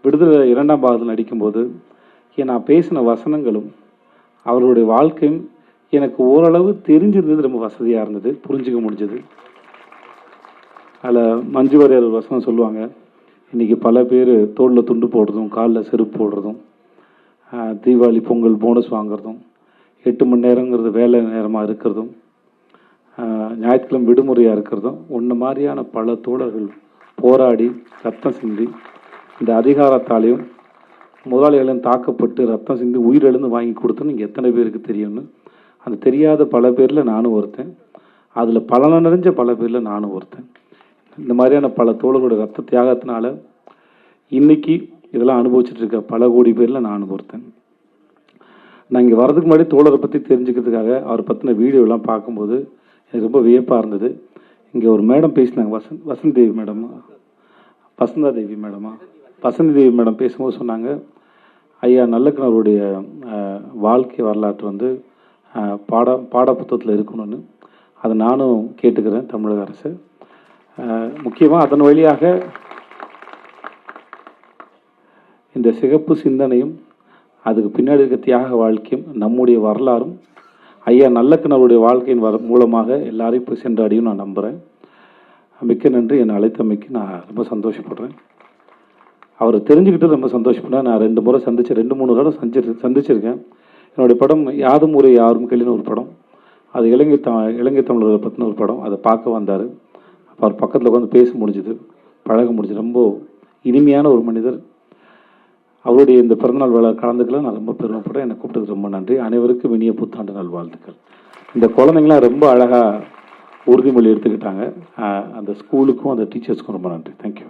விடுதலை 2ஆம் பாகத்தில் நடிக்கும்போது நான் பேசின வசனங்களும் அவர்களுடைய வாழ்க்கையும் எனக்கு ஓரளவு தெரிஞ்சிருந்தது. ரொம்ப வசதியாக இருந்தது, புரிஞ்சுக்க முடிஞ்சது. அதில் மஞ்சு வாரியர் ஒரு வசனம் சொல்லுவாங்க, இன்றைக்கி பல பேர் தோளில் துண்டு போடுறதும் காலில் செருப்பு போடுறதும் தீபாவளி பொங்கல் போனஸ் வாங்குறதும் 8 மணி நேரங்கிறது வேலை நேரமாக இருக்கிறதும் ஞாயிற்றுக்கிழமை விடுமுறையாக இருக்கிறதும் ஒன்று மாதிரியான பல தோழர்கள் போராடி ரத்தம் சிந்தி இந்த அதிகாரத்தாலையும் முதலாளிகளையும் தாக்கப்பட்டு ரத்தம் சிந்தி உயிரிழந்து வாங்கி கொடுத்தோன்னு இங்கே எத்தனை பேருக்கு தெரியும்னு. அந்த தெரியாத பல பேரில் நானும் ஒருத்தன், அதில் பல நிறைஞ்ச பல பேரில் நானும் ஒருத்தன். இந்த மாதிரியான பல தோழர்களுடைய ரத்த தியாகத்தினால இன்னைக்கு இதெல்லாம் அனுபவிச்சுட்டு இருக்க பல கோடி பேரில் நானும் ஒருத்தன். நான் இங்கே வர்றதுக்கு முன்னாடி தோழரை பற்றி தெரிஞ்சுக்கிறதுக்காக அவரை பற்றின வீடியோலாம் பார்க்கும்போது எனக்கு ரொம்ப வியப்பாக இருந்தது. இங்கே ஒரு மேடம் பேசினாங்க, வசந்தி தேவி மேடமா, வசந்தா தேவி மேடமா, வசந்தி தேவி மேடம் பேசும்போது சொன்னாங்க, ஐயா நல்லக்கணவருடைய வாழ்க்கை வரலாற்று வந்து பாட புத்தகத்தில் இருக்கணும்னு. அதை நானும் கேட்டுக்கிறேன் தமிழக அரசு. முக்கியமாக அதன் வழியாக இந்த சிகப்பு சிந்தனையும் அதுக்கு பின்னாடி இருக்க தியாக வாழ்க்கையும் நம்முடைய வரலாறும் ஐயா நல்லக்கணவருடைய வாழ்க்கையின் மூலமாக எல்லாரையும் போய் சென்றடையும் நான் நம்புகிறேன். மிக்க நன்றி. என்னை அழைத்தமைக்கு நான் ரொம்ப சந்தோஷப்படுறேன். அவரை தெரிஞ்சுக்கிட்டு ரொம்ப சந்தோஷப்படுறேன். நான் 2 முறை சந்தித்தேன், 2-3 தடவை சந்திச்சிருக்கேன். என்னுடைய படம் யாதும் ஊரே யாரும் கேளுன்னு ஒரு படம், அது இலங்கை தமிழர்களை பற்றின ஒரு படம். அதை பார்க்க வந்தார். அவர் பக்கத்தில் உட்காந்து பேச முடிஞ்சுது, பழக முடிஞ்சுது. ரொம்ப இனிமையான ஒரு மனிதர். அவருடைய இந்த பிறந்தநாள் விழா கலந்துக்கலாம் நான் ரொம்ப பெருமைப்படுறேன். என்னை கூப்பிட்டதுக்கு ரொம்ப நன்றி. அனைவருக்கும் இனிய புத்தாண்டு நாள் வாழ்த்துக்கள். இந்த குழந்தைங்களாம் ரொம்ப அழகாக உறுதிமொழி எடுத்துக்கிட்டாங்க. அந்த ஸ்கூலுக்கும் அந்த டீச்சர்ஸ்க்கும் ரொம்ப நன்றி. தேங்க்யூ.